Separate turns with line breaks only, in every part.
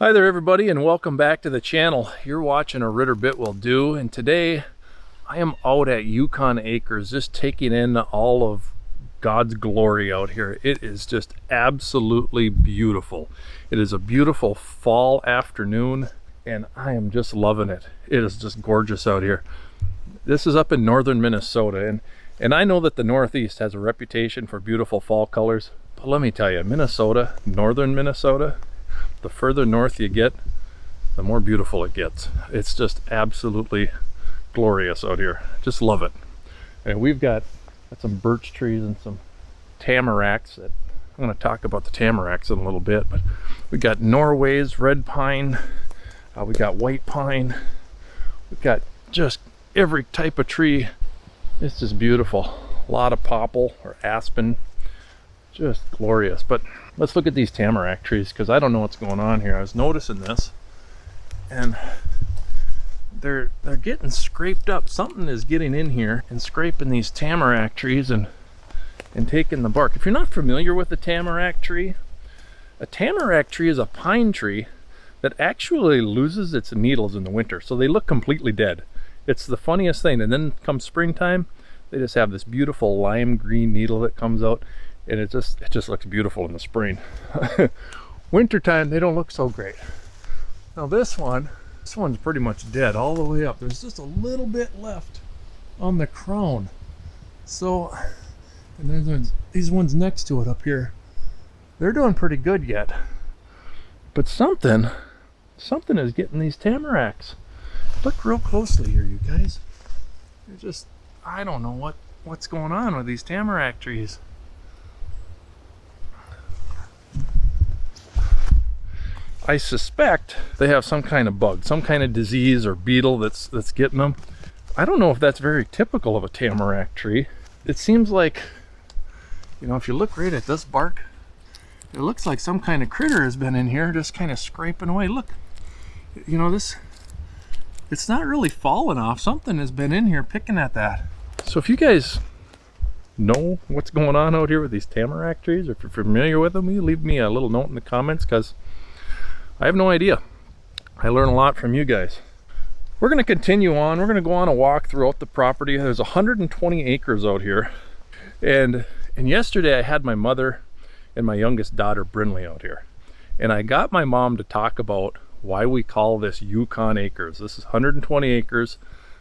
Hi there everybody, and welcome back to the channel. You're watching a Ritter Bit Will Do, and today I am out at YUKON Acres just taking in all of God's glory out here. It is just absolutely beautiful. It is a beautiful fall afternoon and I am just loving it. It is just gorgeous out here. This is up in northern Minnesota, and I know that the Northeast has a reputation for beautiful fall colors, but let me tell you, Minnesota, northern Minnesota, the further north you get, the more beautiful it gets. It's just absolutely glorious out here. Just love it. And we've got some birch trees and some tamaracks. I'm going to talk about the tamaracks in a little bit, but we got Norway's red pine, we got white pine, we've got just every type of tree. It's just beautiful. A lot of popple or aspen, just glorious. But let's look at these tamarack trees, because I don't know what's going on here. I was noticing this, and they're getting scraped up. Something is getting in here and scraping these tamarack trees and taking the bark. If you're not familiar with a tamarack tree is a pine tree that actually loses its needles in the winter, so they look completely dead. It's the funniest thing. And then come springtime, they just have this beautiful lime green needle that comes out, and it just looks beautiful in the spring. Wintertime, they don't look so great. Now this one's pretty much dead all the way up. There's just a little bit left on the crown. So, and there's these ones next to it up here. They're doing pretty good yet. But something is getting these tamaracks. Look real closely here, you guys. They're just, I don't know what's going on with these tamarack trees. I suspect they have some kind of bug, some kind of disease or beetle that's getting them. I don't know if that's very typical of a tamarack tree. It seems like, you know, if you look right at this bark, it looks like some kind of critter has been in here just kind of scraping away. Look, you know, it's not really falling off. Something has been in here picking at that. So if you guys know what's going on out here with these tamarack trees, or if you're familiar with them, you leave me a little note in the comments, because I have no idea. I learn a lot from you guys. We're going to continue on. We're going to go on a walk throughout the property. There's 120 acres out here. And yesterday I had my mother and my youngest daughter Brinley out here. And I got my mom to talk about why we call this YUKON Acres. This is 120 acres.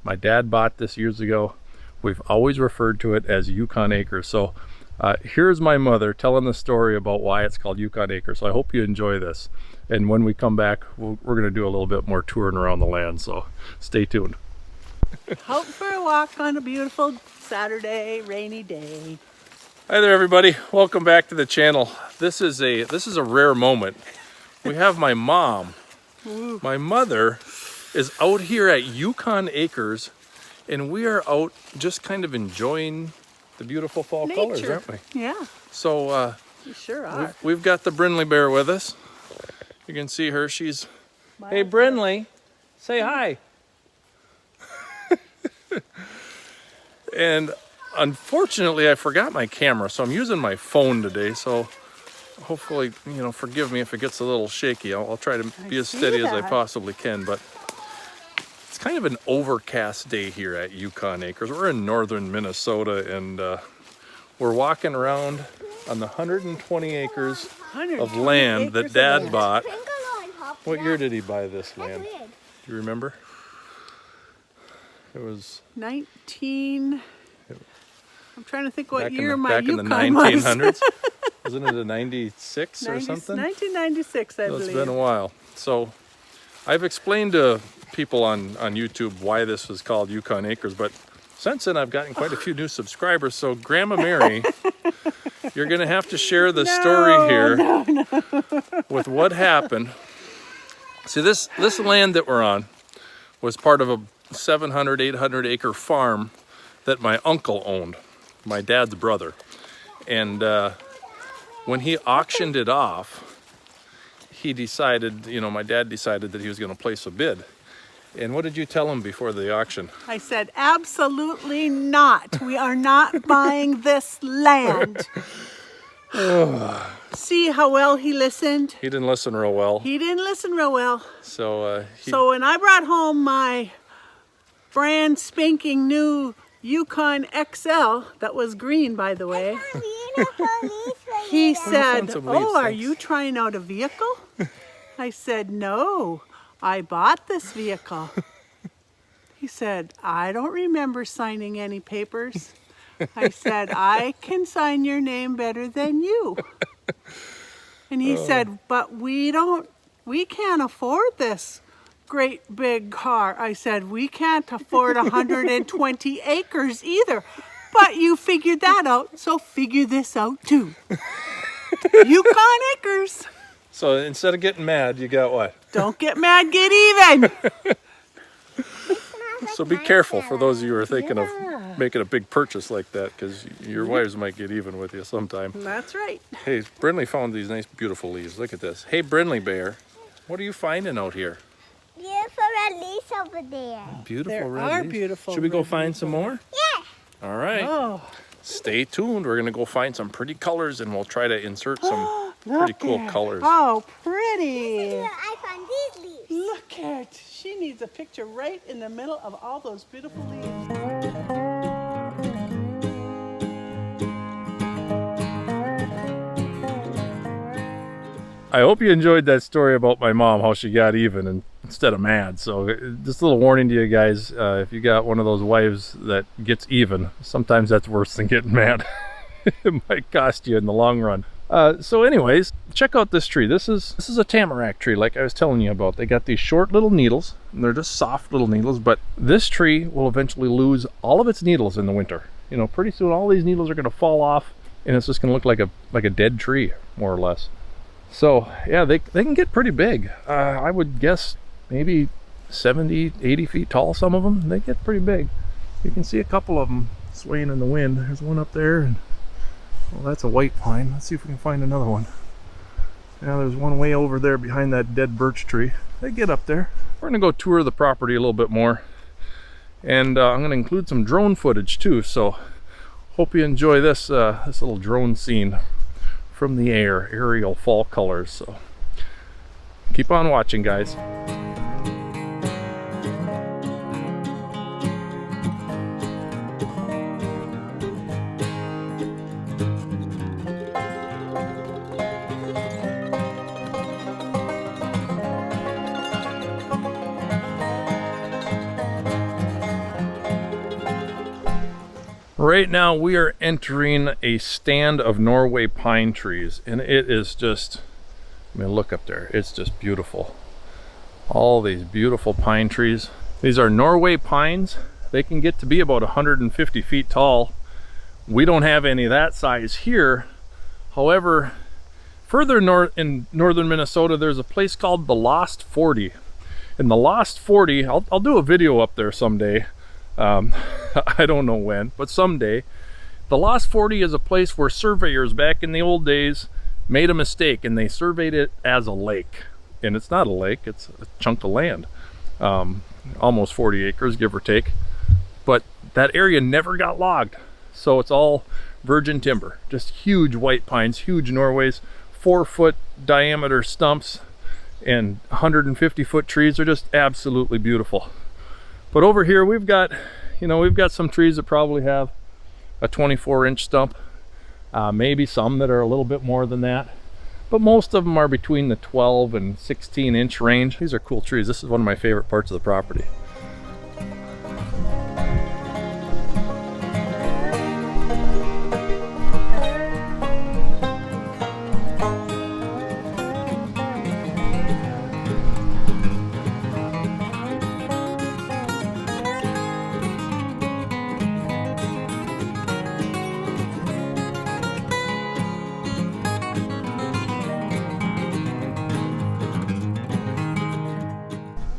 My dad bought this years ago. We've always referred to it as YUKON Acres. So here's my mother telling the story about why it's called YUKON Acres. So I hope you enjoy this. And when we come back, we're going to do a little bit more touring around the land. So stay tuned.
Out for a walk on a beautiful Saturday, rainy day.
Hi there, everybody. Welcome back to the channel. This is a rare moment. We have my mom.
Ooh.
My mother is out here at YUKON Acres, and we are out just kind of enjoying the beautiful fall colors, aren't we?
Yeah.
So
you sure are.
we've got the Brinley bear with us. You can see her. She's, hey Brinley, say hi. And unfortunately, I forgot my camera, so I'm using my phone today. So hopefully, you know, forgive me if it gets a little shaky. I'll try to be as steady as I possibly can. But it's kind of an overcast day here at YUKON Acres. We're in northern Minnesota, and we're walking around on the 120 acres of land that Dad bought. What year did he buy this land? Do you remember? It was
19. I'm trying to think what year my
back in the
YUKON was.
1900s. Wasn't it a 96 or something?
1996, I
So
believe.
it's been a while. So I've explained to people on YouTube why this was called YUKON Acres, but since then I've gotten quite a few new subscribers. So Grandma Mary, you're going to have to share the story here with what happened. See, this land that we're on was part of a 700, 800 acre farm that my uncle owned, my dad's brother. And when he auctioned it off, he decided, you know, my dad decided that he was going to place a bid. And what did you tell him before the auction?
I said, absolutely not. We are not buying this land. see how well he listened.
He didn't listen real well.
He didn't listen real well.
So
So when I brought home my brand spanking new YUKON XL, that was green by the way, he said, "Oh, are you trying out a vehicle?" I said, "No, I bought this vehicle." He said, "I don't remember signing any papers." I said, "I can sign your name better than you." And he said, "But we can't afford this great big car." I said, "We can't afford 120 acres either. But you figured that out, so figure this out too." YUKON Acres.
So instead of getting mad, you got what?
Don't get mad, get even.
So be careful for those of you who are thinking of making a big purchase like that, because your wives might get even with you sometime.
That's right.
Hey, Brindley found these nice, beautiful leaves. Look at this. Hey, Brindley Bear, what are you finding out here?
Beautiful red leaves over there.
Beautiful
There
red
are
leaves.
beautiful
Should we go
red
find
leaves
some more?
Yeah.
All right.
Oh,
Stay tuned. We're going to go find some pretty colors, and we'll try to insert some pretty
look
cool
at-
colors.
Oh, pretty.
Here, I found these leaves.
Look at, she needs a picture right in the middle of all those beautiful leaves.
I hope you enjoyed that story about my mom, how she got even instead of mad. So just a little warning to you guys, if you got one of those wives that gets even, sometimes that's worse than getting mad. It might cost you in the long run. So anyways, check out this tree. This is a tamarack tree, like I was telling you about. They got these short little needles, and they're just soft little needles, but this tree will eventually lose all of its needles in the winter. You know, pretty soon all these needles are going to fall off, and it's just going to look like a dead tree, more or less. So yeah, they can get pretty big. I would guess maybe 70, 80 feet tall, some of them. They get pretty big. You can see a couple of them swaying in the wind. There's one up there, and well, that's a white pine. Let's see if we can find another one. Yeah, there's one way over there behind that dead birch tree. They get up there. We're gonna go tour the property a little bit more, and I'm gonna include some drone footage too. So hope you enjoy this this little drone scene from the air, aerial fall colors. So keep on watching, guys. Right now we are entering a stand of Norway pine trees, and it is just, I mean, look up there, it's just beautiful. All these beautiful pine trees. These are Norway pines. They can get to be about 150 feet tall. We don't have any of that size here. However, further north in northern Minnesota, there's a place called the Lost 40. And the Lost 40, I'll do a video up there someday. I don't know when, but someday. The Lost 40 is a place where surveyors back in the old days made a mistake, and they surveyed it as a lake. And it's not a lake, it's a chunk of land. Almost 40 acres, give or take. But that area never got logged. So it's all virgin timber, just huge white pines, huge Norways, 4-foot diameter stumps, and 150-foot trees are just absolutely beautiful. But over here we've got, you know, we've got some trees that probably have a 24-inch stump, maybe some that are a little bit more than that, but most of them are between the 12 and 16-inch range. These are cool trees. This is one of my favorite parts of the property.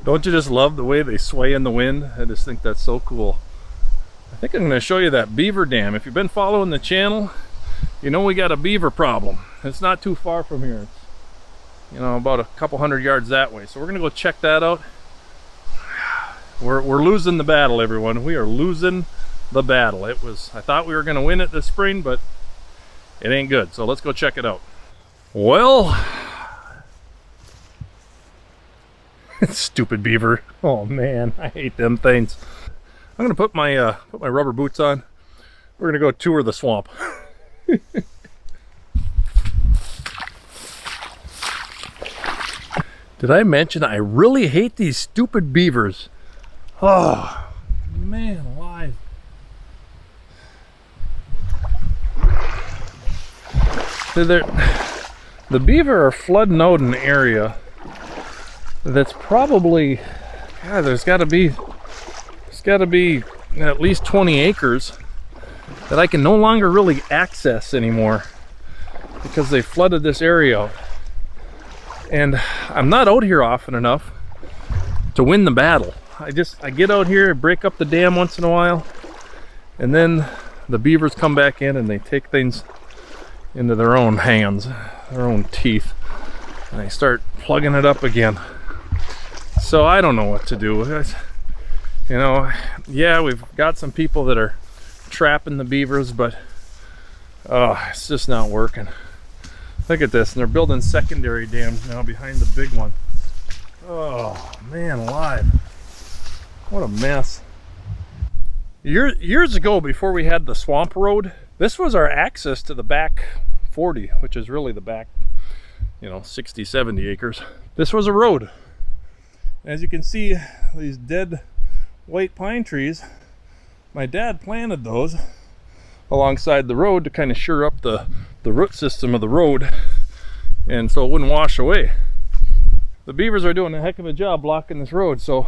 Don't you just love the way they sway in the wind? I just think that's so cool. I think I'm going to show you that beaver dam. If you've been following the channel, you know we got a beaver problem. It's not too far from here. It's, you know, about a couple hundred yards that way. So we're going to go check that out. We're losing the battle, everyone. We are losing the battle. I thought we were going to win it this spring, but it ain't good. So let's go check it out. Well, stupid beaver. Oh man, I hate them things. I'm gonna put my rubber boots on. We're gonna go tour the swamp. Did I mention I really hate these stupid beavers? Oh man, alive. The beaver are flooding out an area that's probably, God, there's got to be at least 20 acres that I can no longer really access anymore because they flooded this area out. And I'm not out here often enough to win the battle. I get out here, break up the dam once in a while, and then the beavers come back in and they take things into their own hands, their own teeth, and they start plugging it up again. So I don't know what to do. You know, yeah, we've got some people that are trapping the beavers, but it's just not working. Look at this, and they're building secondary dams now behind the big one. Oh man, alive. What a mess. Years ago, before we had the swamp road, this was our access to the back 40, which is really the back, 60, 70 acres. This was a road. As you can see, these dead white pine trees, my dad planted those alongside the road to kind of sure up the root system of the road, and so it wouldn't wash away. The beavers are doing a heck of a job blocking this road, so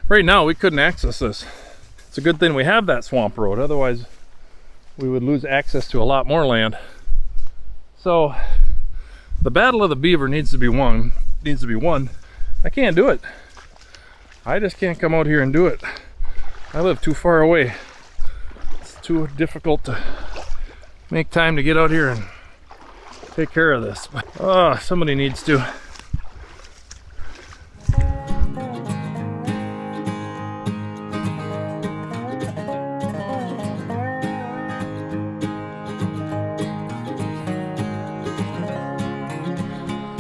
right now we couldn't access this. It's a good thing we have that swamp road, otherwise we would lose access to a lot more land. So the battle of the beaver needs to be won. I can't do it. I just can't come out here and do it. I live too far away. It's too difficult to make time to get out here and take care of this. But somebody needs to.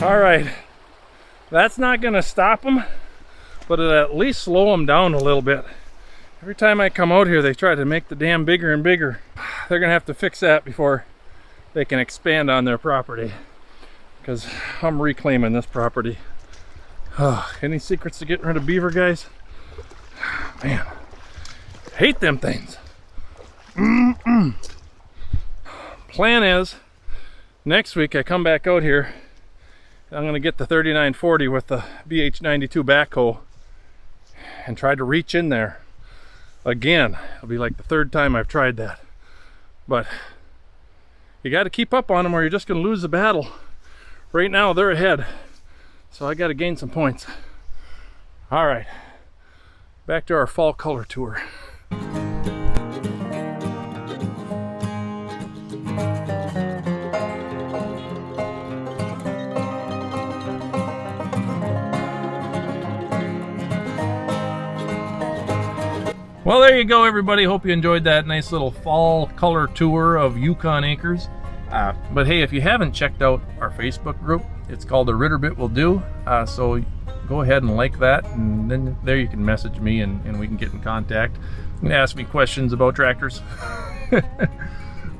All right, that's not gonna stop them, but it'll at least slow them down a little bit. Every time I come out here, they try to make the dam bigger and bigger. They're gonna have to fix that before they can expand on their property, because I'm reclaiming this property. Any secrets to getting rid of beaver, guys? Man, hate them things. Plan is, next week I come back out here, I'm gonna get the 3940 with the BH92 backhoe and try to reach in there again. It'll be like the third time I've tried that. But you got to keep up on them or you're just gonna lose the battle. Right now they're ahead, so I got to gain some points. All right, back to our fall color tour. Well, there you go, everybody. Hope you enjoyed that nice little fall color tour of YUKON Acres. But hey, if you haven't checked out our Facebook group, it's called The Ritter Bit Will Do. So go ahead and like that, and then there you can message me and we can get in contact. You can ask me questions about tractors.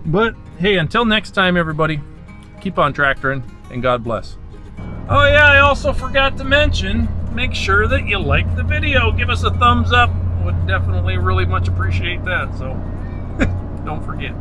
But hey, until next time, everybody, keep on tractoring, and God bless. Oh yeah, I also forgot to mention, make sure that you like the video. Give us a thumbs up. Would definitely really much appreciate that, so don't forget.